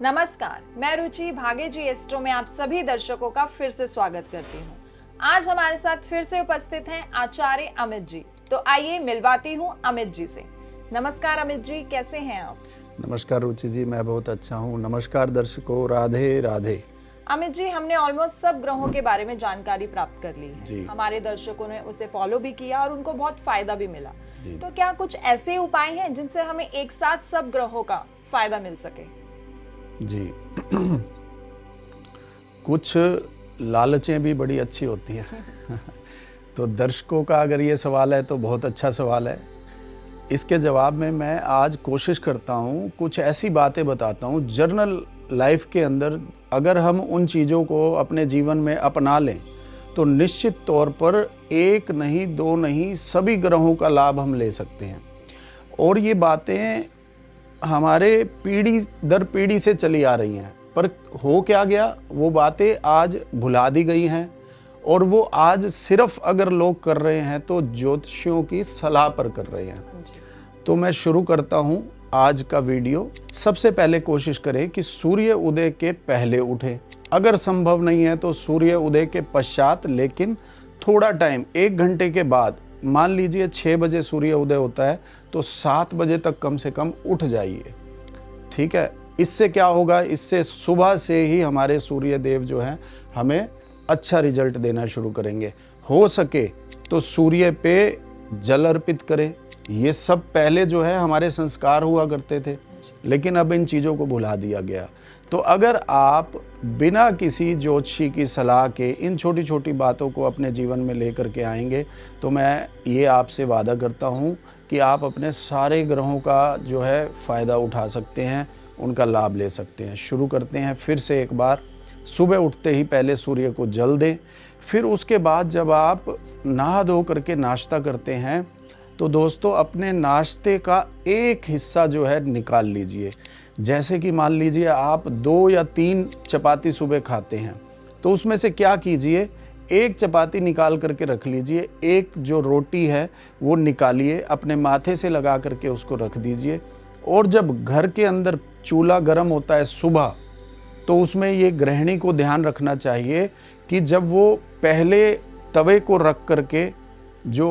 नमस्कार, मैं रुचि भाग्य जी एस्ट्रो में आप सभी दर्शकों का फिर से स्वागत करती हूँ। आज हमारे साथ फिर से उपस्थित हैं आचार्य अमित जी। तो आइए मिलवाती हूँ अमित जी से। नमस्कार अमित जी, कैसे हैं आप? नमस्कार रुचि जी, मैं बहुत अच्छा हूँ। नमस्कार दर्शकों, राधे राधे। अमित जी, हमने ऑलमोस्ट सब ग्रहों के बारे में जानकारी प्राप्त कर ली है। हमारे दर्शकों ने उसे फॉलो भी किया और उनको बहुत फायदा भी मिला। तो क्या कुछ ऐसे उपाय हैं जिनसे हमें एक साथ सब ग्रहों का फायदा मिल सके? जी कुछ लालचें भी बड़ी अच्छी होती हैं तो दर्शकों का अगर ये सवाल है तो बहुत अच्छा सवाल है। इसके जवाब में मैं आज कोशिश करता हूँ, कुछ ऐसी बातें बताता हूँ जर्नल लाइफ के अंदर अगर हम उन चीज़ों को अपने जीवन में अपना लें तो निश्चित तौर पर एक नहीं, दो नहीं, सभी ग्रहों का लाभ हम ले सकते हैं। और ये बातें हमारे पीढ़ी दर पीढ़ी से चली आ रही हैं, पर हो क्या गया, वो बातें आज भुला दी गई हैं और वो आज सिर्फ अगर लोग कर रहे हैं तो ज्योतिषियों की सलाह पर कर रहे हैं। तो मैं शुरू करता हूँ आज का वीडियो। सबसे पहले कोशिश करें कि सूर्य उदय के पहले उठें, अगर संभव नहीं है तो सूर्य उदय के पश्चात, लेकिन थोड़ा टाइम 1 घंटे के बाद। मान लीजिए 6 बजे सूर्य उदय होता है तो 7 बजे तक कम से कम उठ जाइए, ठीक है। इससे क्या होगा, इससे सुबह से ही हमारे सूर्य देव जो हैं हमें अच्छा रिजल्ट देना शुरू करेंगे। हो सके तो सूर्य पे जल अर्पित करें। ये सब पहले जो है हमारे संस्कार हुआ करते थे, लेकिन अब इन चीज़ों को भुला दिया गया। तो अगर आप बिना किसी ज्योतिषी की सलाह के इन छोटी छोटी बातों को अपने जीवन में लेकर के आएंगे तो मैं ये आपसे वादा करता हूँ कि आप अपने सारे ग्रहों का जो है फ़ायदा उठा सकते हैं, उनका लाभ ले सकते हैं। शुरू करते हैं फिर से एक बार। सुबह उठते ही पहले सूर्य को जल दें। फिर उसके बाद जब आप नहा धो करके नाश्ता करते हैं तो दोस्तों अपने नाश्ते का एक हिस्सा जो है निकाल लीजिए। जैसे कि मान लीजिए आप 2 या 3 चपाती सुबह खाते हैं तो उसमें से क्या कीजिए, 1 चपाती निकाल करके रख लीजिए, एक जो रोटी है वो निकालिए, अपने माथे से लगा करके उसको रख दीजिए। और जब घर के अंदर चूल्हा गर्म होता है सुबह, तो उसमें ये गृहिणी को ध्यान रखना चाहिए कि जब वो पहले तवे को रख करके जो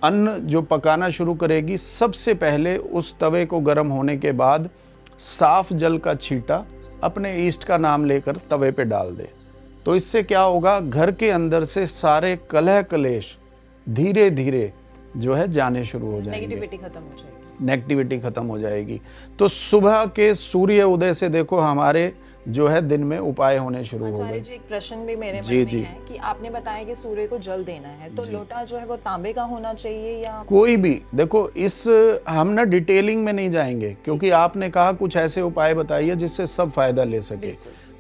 अन्न जो पकाना शुरू करेगी, सबसे पहले उस तवे को गर्म होने के बाद साफ जल का छींटा अपने इष्ट का नाम लेकर तवे पे डाल दे। तो इससे क्या होगा, घर के अंदर से सारे कलह कलेश धीरे धीरे जो है जाने शुरू हो जाएंगे, नेगेटिविटी खत्म हो जाएगी। तो सुबह के सूर्य उदय से देखो हमारे जो है दिन में उपाय होने शुरू हो गए। एक प्रश्न भी मेरे मन में है कि आपने बताया कि सूर्य को जल देना है, तो लोटा जो है वो तांबे का होना चाहिए या कोई भी? देखो इस हम ना डिटेलिंग में नहीं जाएंगे क्योंकि आपने कहा कुछ ऐसे उपाय बताइए जिससे सब फायदा ले सके।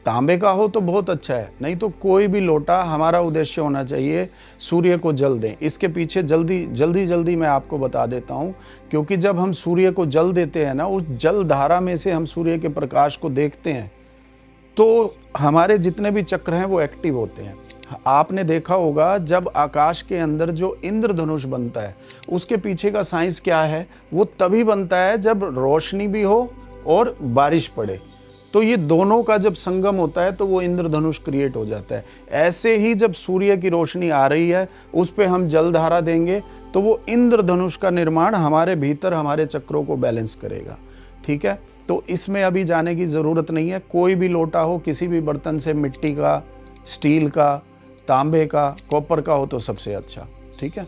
तांबे का हो तो बहुत अच्छा है, नहीं तो कोई भी लोटा। हमारा उद्देश्य होना चाहिए सूर्य को जल दें। इसके पीछे जल्दी मैं आपको बता देता हूँ, क्योंकि जब हम सूर्य को जल देते हैं ना, उस जल धारा में से हम सूर्य के प्रकाश को देखते हैं तो हमारे जितने भी चक्र हैं वो एक्टिव होते हैं। आपने देखा होगा जब आकाश के अंदर जो इंद्रधनुष बनता है उसके पीछे का साइंस क्या है, वो तभी बनता है जब रोशनी भी हो और बारिश पड़े। तो ये दोनों का जब संगम होता है तो वो इंद्रधनुष क्रिएट हो जाता है। ऐसे ही जब सूर्य की रोशनी आ रही है उस पे हम जलधारा देंगे तो वो इंद्रधनुष का निर्माण हमारे भीतर हमारे चक्रों को बैलेंस करेगा, ठीक है। तो इसमें अभी जाने की ज़रूरत नहीं है। कोई भी लोटा हो, किसी भी बर्तन से, मिट्टी का, स्टील का, तांबे का, कॉपर का हो तो सबसे अच्छा, ठीक है।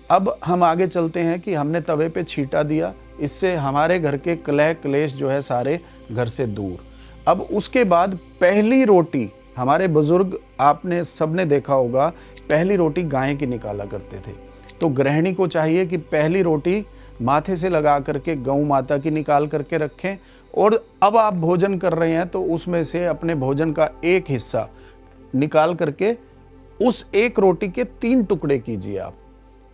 अब हम आगे चलते हैं कि हमने तवे पे छींटा दिया, इससे हमारे घर के कलह क्लेश जो है सारे घर से दूर। अब उसके बाद पहली रोटी, हमारे बुजुर्ग आपने सबने देखा होगा पहली रोटी गाय की निकाला करते थे। तो गृहिणी को चाहिए कि पहली रोटी माथे से लगा करके गौ माता की निकाल करके रखें। और अब आप भोजन कर रहे हैं तो उसमें से अपने भोजन का एक हिस्सा निकाल करके उस एक रोटी के 3 टुकड़े कीजिए आप।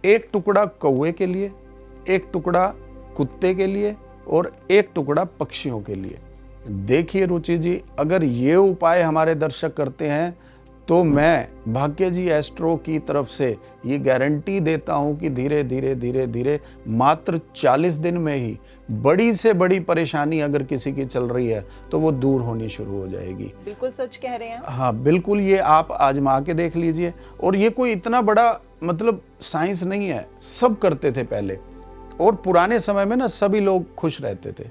एक टुकड़ा कौवे के लिए, एक टुकड़ा कुत्ते के लिए और एक टुकड़ा पक्षियों के लिए। देखिए रुचि जी, अगर ये उपाय हमारे दर्शक करते हैं तो मैं भाग्य जी एस्ट्रो की तरफ से ये गारंटी देता हूं कि धीरे धीरे धीरे धीरे मात्र 40 दिन में ही बड़ी से बड़ी परेशानी अगर किसी की चल रही है तो वो दूर होनी शुरू हो जाएगी। बिल्कुल सच कह रहे हैं। हाँ बिल्कुल, ये आप आजमा के देख लीजिए। और ये कोई इतना बड़ा मतलब साइंस नहीं है, सब करते थे पहले, और पुराने समय में ना सभी लोग खुश रहते थे,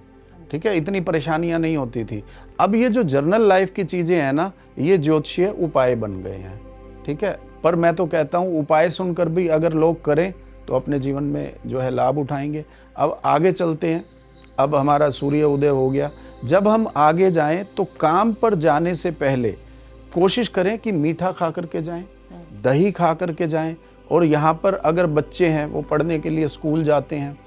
ठीक है, इतनी परेशानियां नहीं होती थी। अब ये जो जर्नल लाइफ की चीजें हैं ना, ये ज्योतिषीय उपाय बन गए हैं, ठीक है। पर मैं तो कहता हूँ उपाय सुनकर भी अगर लोग करें तो अपने जीवन में जो है लाभ उठाएंगे। अब आगे चलते हैं। अब हमारा सूर्य उदय हो गया। जब हम आगे जाएं तो काम पर जाने से पहले कोशिश करें कि मीठा खा करके जाएं, दही खा करके जाएं। और यहाँ पर अगर बच्चे हैं वो पढ़ने के लिए स्कूल जाते हैं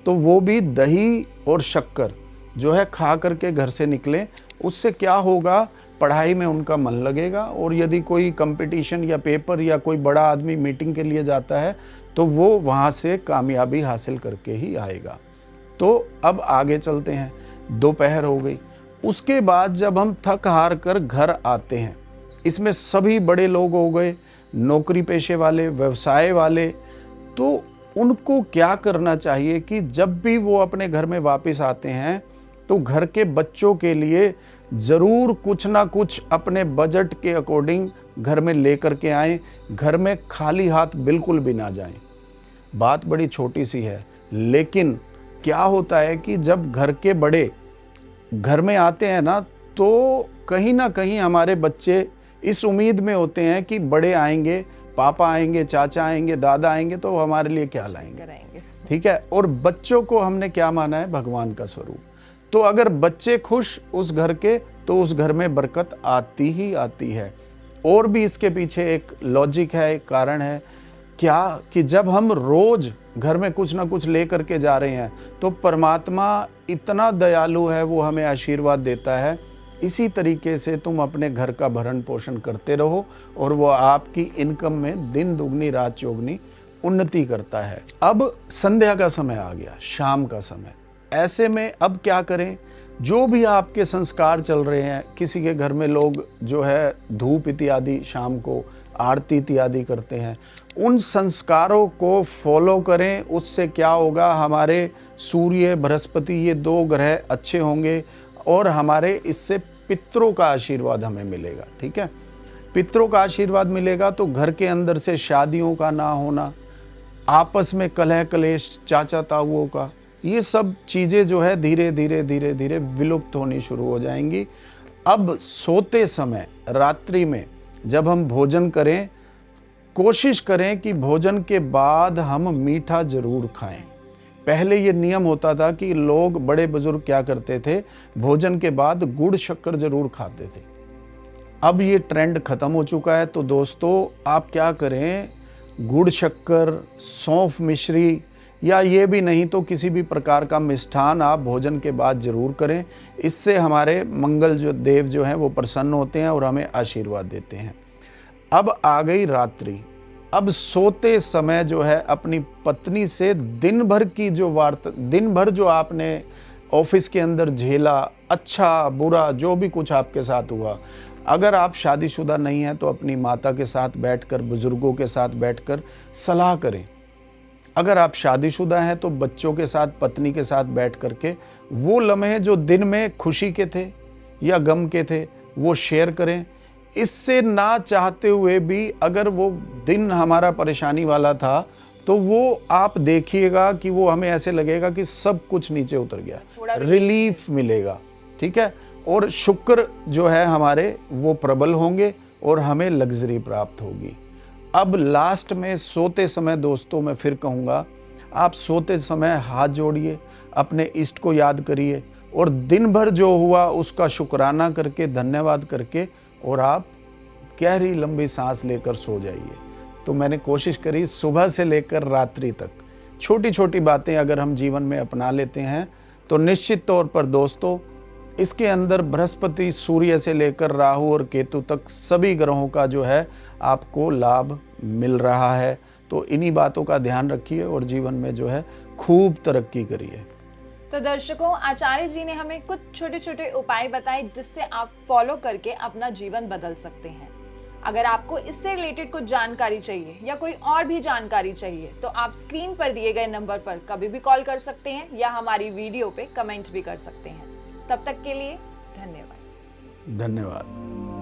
तो वो भी दही और शक्कर जो है खा करके घर से निकलें। उससे क्या होगा, पढ़ाई में उनका मन लगेगा, और यदि कोई कंपटीशन या पेपर या कोई बड़ा आदमी मीटिंग के लिए जाता है तो वो वहाँ से कामयाबी हासिल करके ही आएगा। तो अब आगे चलते हैं। दोपहर हो गई। उसके बाद जब हम थक हार कर घर आते हैं, इसमें सभी बड़े लोग हो गए, नौकरी पेशे वाले, व्यवसाय वाले, तो उनको क्या करना चाहिए कि जब भी वो अपने घर में वापस आते हैं तो घर के बच्चों के लिए ज़रूर कुछ ना कुछ अपने बजट के अकॉर्डिंग घर में लेकर के आएं। घर में खाली हाथ बिल्कुल भी ना जाएं। बात बड़ी छोटी सी है, लेकिन क्या होता है कि जब घर के बड़े घर में आते हैं ना, तो कहीं ना कहीं हमारे बच्चे इस उम्मीद में होते हैं कि बड़े आएंगे, पापा आएंगे, चाचा आएंगे, दादा आएंगे तो हमारे लिए क्या लाएंगे, ठीक है। और बच्चों को हमने क्या माना है, भगवान का स्वरूप। तो अगर बच्चे खुश उस घर के, तो उस घर में बरकत आती ही आती है। और भी इसके पीछे एक लॉजिक है, एक कारण है क्या, कि जब हम रोज घर में कुछ ना कुछ ले करके जा रहे हैं तो परमात्मा इतना दयालु है, वो हमें आशीर्वाद देता है। इसी तरीके से तुम अपने घर का भरण पोषण करते रहो और वो आपकी इनकम में दिन दुगनी रात चौगनी उन्नति करता है। अब संध्या का समय आ गया, शाम का समय। ऐसे में अब क्या करें, जो भी आपके संस्कार चल रहे हैं, किसी के घर में लोग जो है धूप इत्यादि शाम को आरती इत्यादि करते हैं, उन संस्कारों को फॉलो करें। उससे क्या होगा, हमारे सूर्य बृहस्पति ये 2 ग्रह अच्छे होंगे और हमारे इससे पितरों का आशीर्वाद हमें मिलेगा, ठीक है। पितरों का आशीर्वाद मिलेगा तो घर के अंदर से शादियों का ना होना, आपस में कलह कलेश, चाचा ताऊओं का, ये सब चीज़ें जो है धीरे धीरे धीरे धीरे विलुप्त होनी शुरू हो जाएंगी। अब सोते समय रात्रि में जब हम भोजन करें, कोशिश करें कि भोजन के बाद हम मीठा जरूर खाएं। पहले ये नियम होता था कि लोग, बड़े बुजुर्ग क्या करते थे, भोजन के बाद गुड़ शक्कर जरूर खाते थे। अब ये ट्रेंड खत्म हो चुका है। तो दोस्तों आप क्या करें, गुड़ शक्कर, सौंफ मिश्री, या ये भी नहीं तो किसी भी प्रकार का मिष्ठान आप भोजन के बाद जरूर करें। इससे हमारे मंगल जो देव जो हैं वो प्रसन्न होते हैं और हमें आशीर्वाद देते हैं। अब आ गई रात्रि। अब सोते समय जो है अपनी पत्नी से दिन भर की जो वार्ता, दिन भर जो आपने ऑफिस के अंदर झेला, अच्छा बुरा जो भी कुछ आपके साथ हुआ, अगर आप शादीशुदा नहीं हैं तो अपनी माता के साथ बैठकर, बुजुर्गों के साथ बैठकर सलाह करें। अगर आप शादीशुदा हैं तो बच्चों के साथ, पत्नी के साथ बैठ करके वो लम्हे जो दिन में खुशी के थे या गम के थे वो शेयर करें। इससे ना चाहते हुए भी अगर वो दिन हमारा परेशानी वाला था तो वो आप देखिएगा कि वो हमें ऐसे लगेगा कि सब कुछ नीचे उतर गया, रिलीफ मिलेगा, ठीक है। और शुक्र जो है हमारे वो प्रबल होंगे और हमें लग्जरी प्राप्त होगी। अब लास्ट में सोते समय दोस्तों मैं फिर कहूँगा, आप सोते समय हाथ जोड़िए, अपने इष्ट को याद करिए और दिन भर जो हुआ उसका शुक्राना करके, धन्यवाद करके, और आप गहरी लंबी सांस लेकर सो जाइए। तो मैंने कोशिश करी सुबह से लेकर रात्रि तक छोटी छोटी बातें अगर हम जीवन में अपना लेते हैं तो निश्चित तौर पर दोस्तों इसके अंदर बृहस्पति, सूर्य से लेकर राहु और केतु तक सभी ग्रहों का जो है आपको लाभ मिल रहा है। तो इन्हीं बातों का ध्यान रखिए और जीवन में जो है खूब तरक्की करिए। तो दर्शकों, आचार्य जी ने हमें कुछ छोटे छोटे उपाय बताए जिससे आप फॉलो करके अपना जीवन बदल सकते हैं। अगर आपको इससे रिलेटेड कुछ जानकारी चाहिए या कोई और भी जानकारी चाहिए तो आप स्क्रीन पर दिए गए नंबर पर कभी भी कॉल कर सकते हैं या हमारी वीडियो पे कमेंट भी कर सकते हैं। तब तक के लिए धन्यवाद। धन्यवाद।